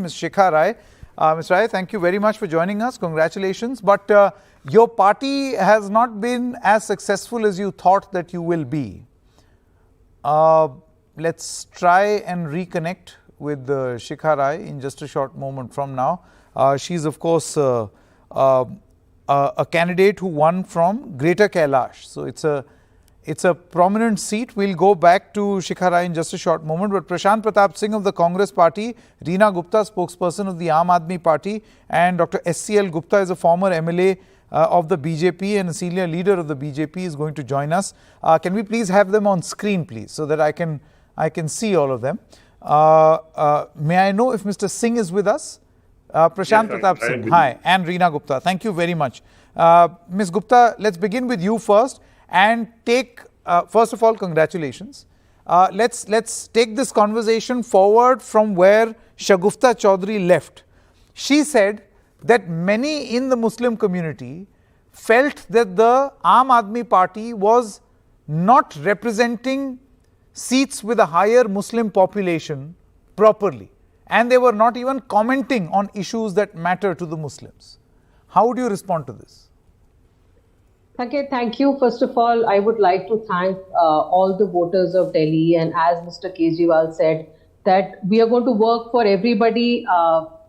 Ms. Shikha Rai. Ms. Rai, thank you very much for joining us. Congratulations. But your party has not been as successful as you thought that you will be. Let's try and reconnect with Shikha Rai in just a short moment from now. She's, of course, a candidate who won from Greater Kailash. So it's a prominent seat. We'll go back to Shikha Rai in just a short moment. But Prashant Pratap Singh of the Congress Party, Reena Gupta, spokesperson of the Aam Aadmi Party, and Dr. SCL Gupta is a former MLA of the BJP and a senior leader of the BJP is going to join us. Can we please have them on screen, please, so that I can see all of them. May I know if Mr. Singh is with us? Prashant Pratap Singh, hi, and Reena Gupta. Thank you very much. Ms. Gupta, let's begin with you first and take, first of all, congratulations. Let's take this conversation forward from where Shagufta Chaudhary left. She said that many in the Muslim community felt that the Aam Aadmi Party was not representing seats with a higher Muslim population properly, and they were not even commenting on issues that matter to the Muslims. How would you respond to this? Okay, thank you. First of all, I would like to thank all the voters of Delhi, and as Mr. Kejriwal said, that we are going to work for everybody,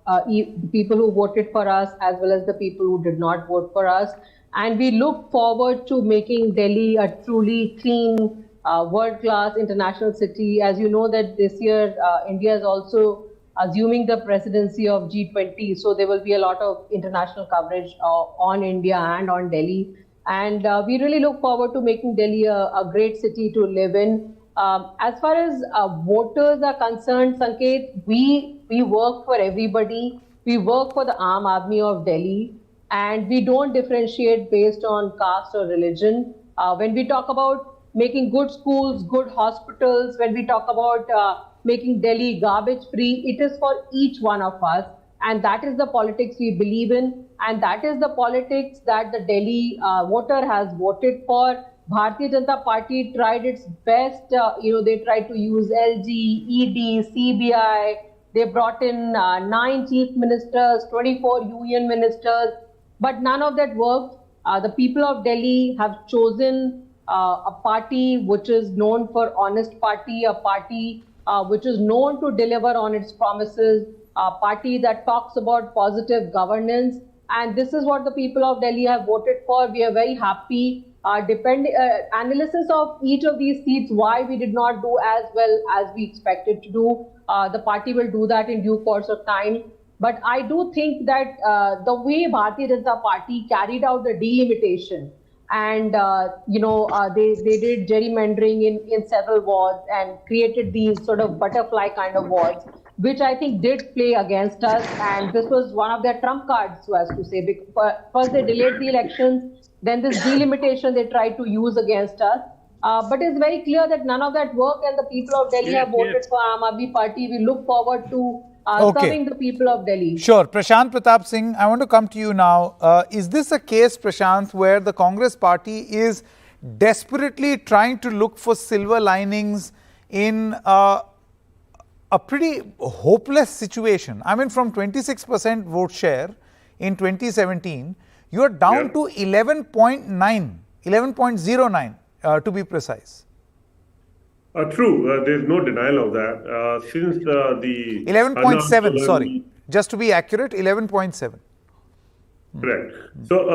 the people who voted for us as well as the people who did not vote for us. And we look forward to making Delhi a truly clean, world-class international city. As you know that this year, India is also assuming the presidency of G20. So there will be a lot of international coverage on India and on Delhi. And we really look forward to making Delhi a great city to live in. As far as voters are concerned, Sanket, we work for everybody. We work for the Aam Aadmi of Delhi, and we don't differentiate based on caste or religion. When we talk about making good schools, good hospitals, when we talk about making Delhi garbage free, it is for each one of us. And that is the politics we believe in. And that is the politics that the Delhi voter has voted for. Bharatiya Janata Party tried its best. They tried to use LG, ED, CBI. They brought in 9 chief ministers, 24 union ministers. But none of that worked. The people of Delhi have chosen a party which is known for honest party, a party which is known to deliver on its promises, a party that talks about positive governance. And this is what the people of Delhi have voted for. We are very happy. Analysis of each of these seats, why we did not do as well as we expected to do. The party will do that in due course of time. But I do think that the way Bharatiya Janata Party carried out the delimitation, and they did gerrymandering in several wards and created these sort of butterfly kind of wards, which I think did play against us. And this was one of their trump cards, so as to say. First they delayed the elections, then this delimitation they tried to use against us. But it's very clear that none of that worked, and the people of Delhi have voted for Aam Aadmi Party. We look forward to serving the people of Delhi. Sure. Prashant Pratap Singh, I want to come to you now. Is this a case, Prashant, where the Congress Party is desperately trying to look for silver linings in a pretty hopeless situation? I mean, from 26% vote share in 2017, you are down to 11.09 to be precise. True, there's no denial of that. Since the 11.7, sorry, just to be accurate, 11.7. Correct. So,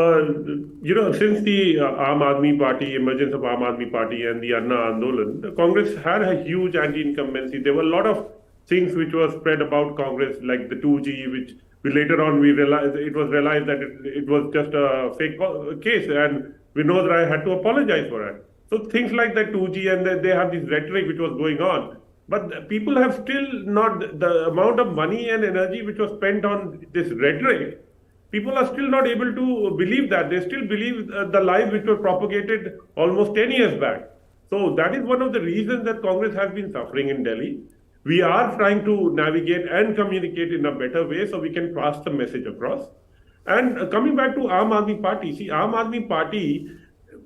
since the Aam Aadmi Party, emergence of Aam Aadmi Party and the Anna Andolan, the Congress had a huge anti-incumbency. There were a lot of things which were spread about Congress, like the 2G, which later on we realized that it was just a fake case, and Vinod Rai had to apologize for it. So things like that 2G, and they have this rhetoric which was going on. But people have still not, the amount of money and energy which was spent on this rhetoric, people are still not able to believe that. They still believe the lies which were propagated almost 10 years back. So that is one of the reasons that Congress has been suffering in Delhi. We are trying to navigate and communicate in a better way so we can pass the message across. And coming back to Aam Aadmi Party, see, Aam Aadmi Party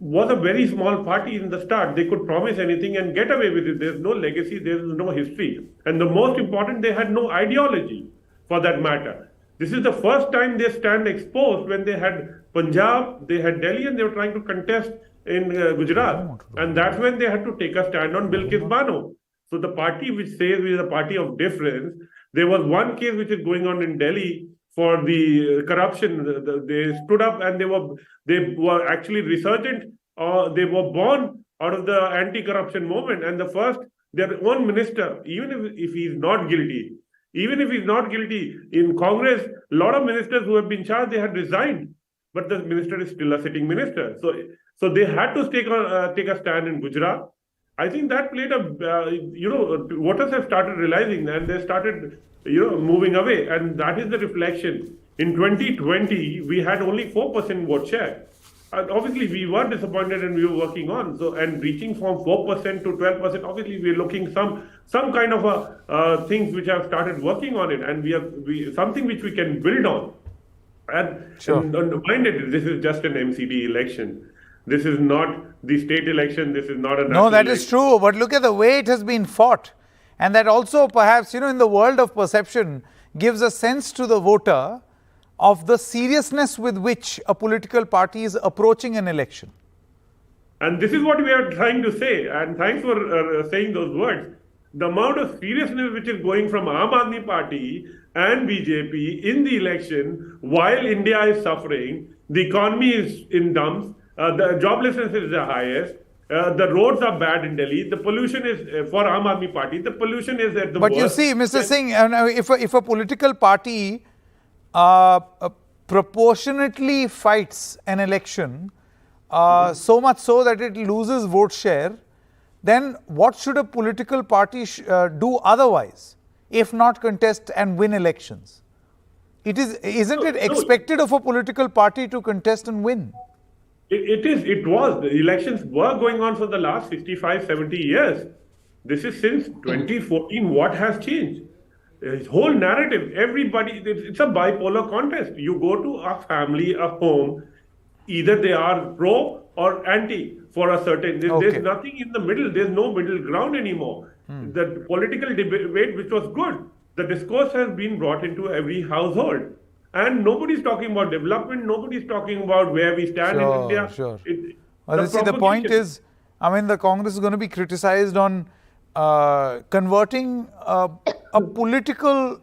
was a very small party in the start. They could promise anything and get away with it. There's no legacy, there's no history. And the most important, they had no ideology. for that matter. This is the first time they stand exposed when they had Punjab, they had Delhi, and they were trying to contest in Gujarat. And that's when they had to take a stand on Bilkis Bano. So the party which says we are the party of difference, there was one case which is going on in Delhi for the corruption. They stood up and they were actually resurgent, or they were born out of the anti-corruption movement. And the first, their own minister, even if he's not guilty, in Congress, a lot of ministers who have been charged, they had resigned, but the minister is still a sitting minister. So they had to take a stand in Gujarat. I think that played voters have started realizing, and they started, moving away, and that is the reflection. In 2020, we had only 4% vote share. Obviously, we were disappointed, and we were working on. And reaching from 4% to 12%. Obviously, we're looking some kind of things which have started working on it, and we something which we can build on. And mind it, this is just an MCD election. This is not the state election. This is not a national No, that election. is true. But look at the way it has been fought. And that also perhaps, in the world of perception, gives a sense to the voter of the seriousness with which a political party is approaching an election. And this is what we are trying to say. And thanks for saying those words. The amount of seriousness which is going from Aam Aadmi Party and BJP in the election, while India is suffering, the economy is in dumps, the joblessness is the highest, the roads are bad in Delhi, the pollution is, for Aam Aadmi Party, the pollution is at the But worst. you see, Mr. Singh, if a political party proportionately fights an election, so much so that it loses vote share, then what should a political party do otherwise, if not contest and win elections? Isn't it expected of a political party to contest and win? It was. The elections were going on for the last 65, 70 years. This is since 2014. What has changed? This whole narrative, everybody, it's a bipolar contest. You go to a family, a home, either they are pro or anti for a certain, there's nothing in the middle, there's no middle ground anymore. The political debate, which was good, the discourse has been brought into every household. And nobody's talking about development, nobody's talking about where we stand in India. Sure. The point is, the Congress is going to be criticized on converting a political,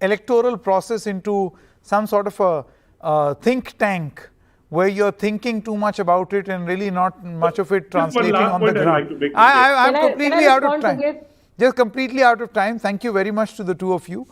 electoral process into some sort of a think tank where you're thinking too much about it and really not much of it translating on the ground. I'm completely out of time. Just completely out of time. Thank you very much to the two of you.